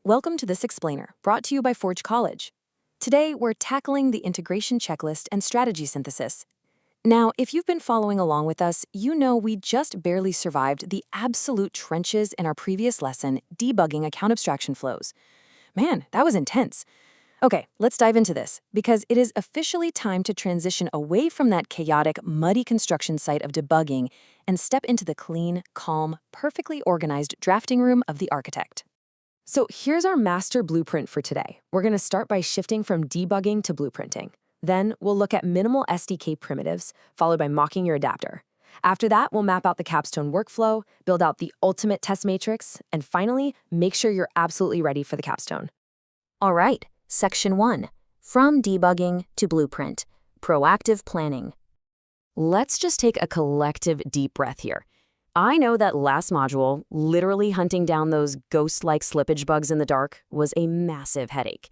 Welcome to this explainer, brought to you by Forge College. Today, we're tackling the integration checklist and strategy synthesis. Now, if you've been following along with us, you know we just barely survived the absolute trenches in our previous lesson, debugging account abstraction flows. Man, that was intense. Okay, let's dive into this, because it is officially time to transition away from that chaotic, muddy construction site of debugging and step into the clean, calm, perfectly organized drafting room of the architect. So here's our master blueprint for today. We're going to start by shifting from debugging to blueprinting. Then we'll look at minimal SDK primitives, followed by mocking your adapter. After that, we'll map out the Capstone workflow, build out the ultimate test matrix, and finally, make sure you're absolutely ready for the Capstone. All right, Section 1, From Debugging to Blueprint, Proactive Planning. Let's just take a collective deep breath here. I know that last module, literally hunting down those ghost-like slippage bugs in the dark, was a massive headache.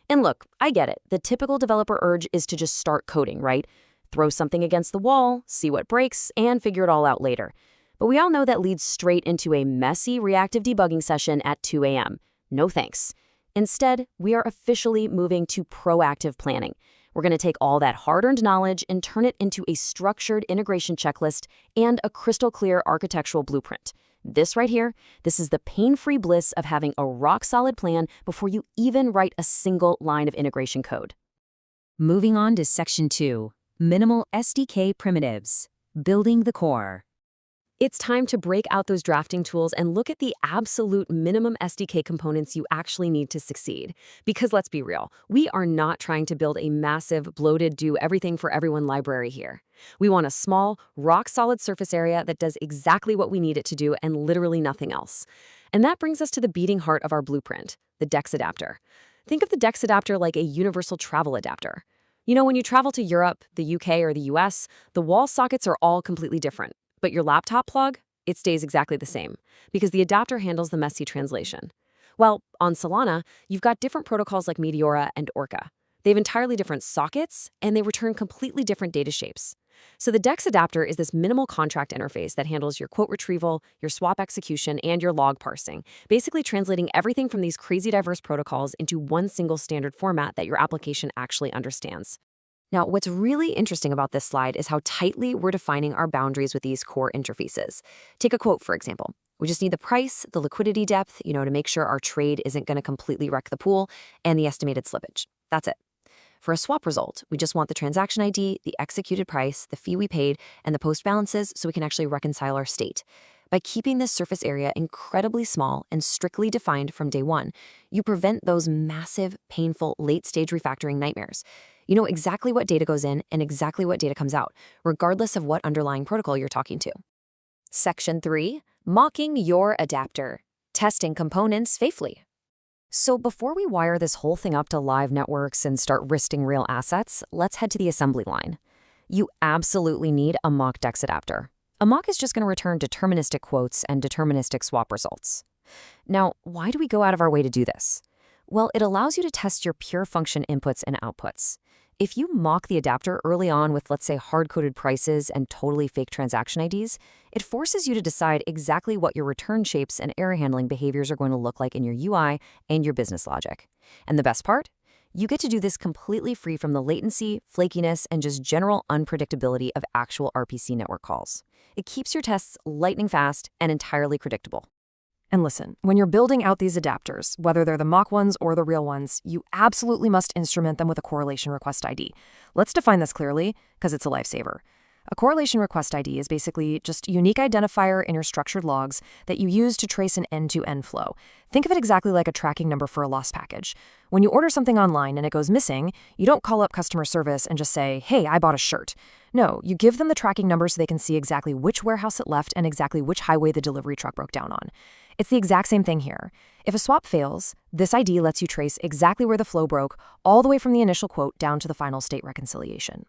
And look, I get it. The typical developer urge is to just start coding, right? Throw something against the wall, see what breaks, and figure it all out later. But we all know that leads straight into a messy reactive debugging session at 2 a.m. No thanks. Instead, we are officially moving to proactive planning. We're going to take all that hard-earned knowledge and turn it into a structured integration checklist and a crystal-clear architectural blueprint. This right here, this is the pain-free bliss of having a rock-solid plan before you even write a single line of integration code. Moving on to Section 2, Minimal SDK Primitives, Building the Core. It's time to break out those drafting tools and look at the absolute minimum SDK components you actually need to succeed. Because let's be real, we are not trying to build a massive, bloated, do-everything-for-everyone library here. We want a small, rock-solid surface area that does exactly what we need it to do and literally nothing else. And that brings us to the beating heart of our blueprint, the DEX adapter. Think of the DEX adapter like a universal travel adapter. You know, when you travel to Europe, the UK, or the US, the wall sockets are all completely different. But your laptop plug, it stays exactly the same, because the adapter handles the messy translation. Well, on Solana, you've got different protocols like Meteora and Orca. They have entirely different sockets, and they return completely different data shapes. So the DEX adapter is this minimal contract interface that handles your quote retrieval, your swap execution, and your log parsing, basically translating everything from these crazy diverse protocols into one single standard format that your application actually understands. Now, what's really interesting about this slide is how tightly we're defining our boundaries with these core interfaces. Take a quote, for example. We just need the price, the liquidity depth, to make sure our trade isn't going to completely wreck the pool, and the estimated slippage. That's it. For a swap result, we just want the transaction ID, the executed price, the fee we paid, and the post balances so we can actually reconcile our state. By keeping this surface area incredibly small and strictly defined from day one, you prevent those massive, painful, late-stage refactoring nightmares. You know exactly what data goes in and exactly what data comes out, regardless of what underlying protocol you're talking to. Section 3, Mocking Your Adapter, Testing Components Faithfully. So before we wire this whole thing up to live networks and start risking real assets, let's head to the assembly line. You absolutely need a mock DEX adapter. A mock is just going to return deterministic quotes and deterministic swap results. Now, why do we go out of our way to do this? Well, it allows you to test your pure function inputs and outputs. If you mock the adapter early on with, let's say, hard-coded prices and totally fake transaction IDs, it forces you to decide exactly what your return shapes and error handling behaviors are going to look like in your UI and your business logic. And the best part? You get to do this completely free from the latency, flakiness, and just general unpredictability of actual RPC network calls. It keeps your tests lightning fast and entirely predictable. And listen, when you're building out these adapters, whether they're the mock ones or the real ones, you absolutely must instrument them with a correlation request ID. Let's define this clearly, because it's a lifesaver. A correlation request ID is basically just a unique identifier in your structured logs that you use to trace an end-to-end flow. Think of it exactly like a tracking number for a lost package. When you order something online and it goes missing, you don't call up customer service and just say, "Hey, I bought a shirt." No, you give them the tracking number so they can see exactly which warehouse it left and exactly which highway the delivery truck broke down on. It's the exact same thing here. If a swap fails, this ID lets you trace exactly where the flow broke, all the way from the initial quote down to the final state reconciliation.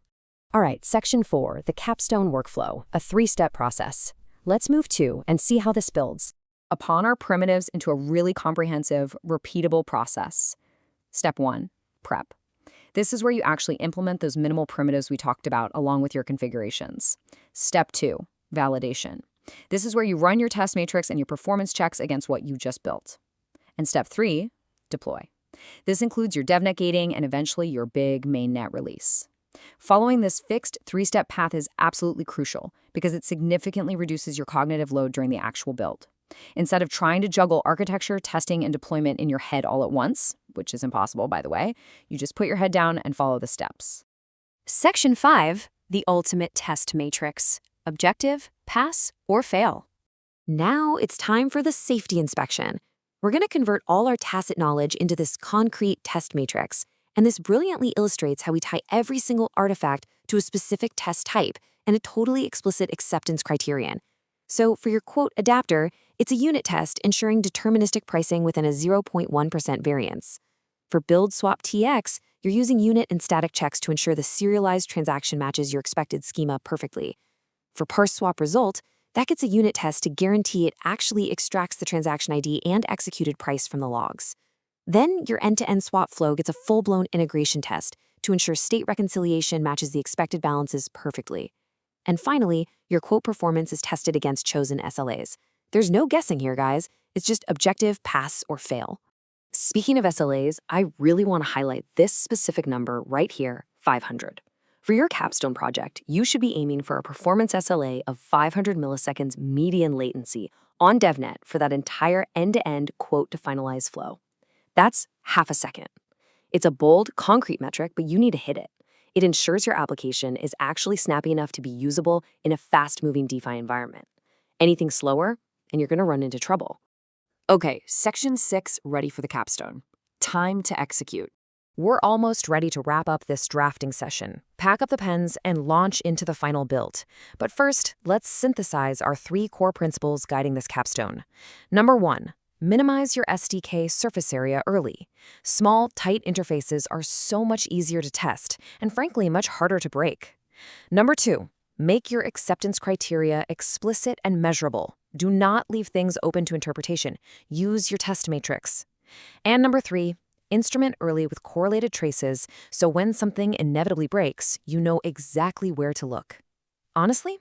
All right, Section 4, the Capstone workflow, a 3-step process. Let's move to and see how this builds upon our primitives into a really comprehensive, repeatable process. Step 1, prep. This is where you actually implement those minimal primitives we talked about along with your configurations. Step 2, validation. This is where you run your test matrix and your performance checks against what you just built. And step 3, deploy. This includes your devnet gating and eventually your big mainnet release. Following this fixed three-step path is absolutely crucial because it significantly reduces your cognitive load during the actual build. Instead of trying to juggle architecture, testing, and deployment in your head all at once, which is impossible, by the way, you just put your head down and follow the steps. Section 5, the ultimate test matrix. Objective, pass, or fail. Now it's time for the safety inspection. We're going to convert all our tacit knowledge into this concrete test matrix, and this brilliantly illustrates how we tie every single artifact to a specific test type and a totally explicit acceptance criterion. So for your quote adapter, it's a unit test ensuring deterministic pricing within a 0.1% variance. For build swap TX, you're using unit and static checks to ensure the serialized transaction matches your expected schema perfectly. For parse swap result, that gets a unit test to guarantee it actually extracts the transaction ID and executed price from the logs. Then your end-to-end swap flow gets a full-blown integration test to ensure state reconciliation matches the expected balances perfectly. And finally, your quote performance is tested against chosen SLAs. There's no guessing here, guys. It's just objective, pass, or fail. Speaking of SLAs, I really want to highlight this specific number right here, 500. For your Capstone project, you should be aiming for a performance SLA of 500 milliseconds median latency on DevNet for that entire end-to-end quote-to-finalize flow. That's half a second. It's a bold, concrete metric, but you need to hit it. It ensures your application is actually snappy enough to be usable in a fast-moving DeFi environment. Anything slower, and you're going to run into trouble. Okay, Section 6 ready for the capstone. Time to execute. We're almost ready to wrap up this drafting session, pack up the pens, and launch into the final build. But first, let's synthesize our 3 core principles guiding this capstone. Number 1. Minimize your SDK surface area early. Small, tight interfaces are so much easier to test and, frankly, much harder to break. Number 2. Make your acceptance criteria explicit and measurable. Do not leave things open to interpretation. Use your test matrix. And number 3. Instrument early with correlated traces so when something inevitably breaks, you know exactly where to look. Honestly,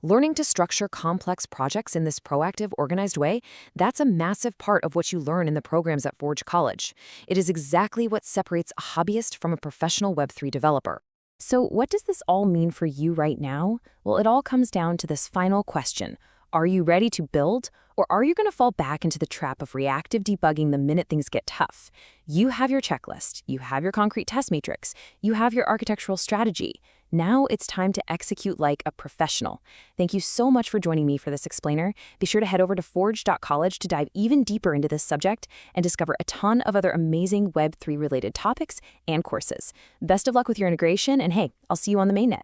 learning to structure complex projects in this proactive, organized way, that's a massive part of what you learn in the programs at Forge College. It is exactly what separates a hobbyist from a professional Web3 developer. So what does this all mean for you right now? Well, it all comes down to this final question. Are you ready to build, or are you going to fall back into the trap of reactive debugging the minute things get tough? You have your checklist, you have your concrete test matrix, you have your architectural strategy. Now it's time to execute like a professional. Thank you so much for joining me for this explainer. Be sure to head over to forge.college to dive even deeper into this subject and discover a ton of other amazing Web3 related topics and courses. Best of luck with your integration, and hey, I'll see you on the mainnet.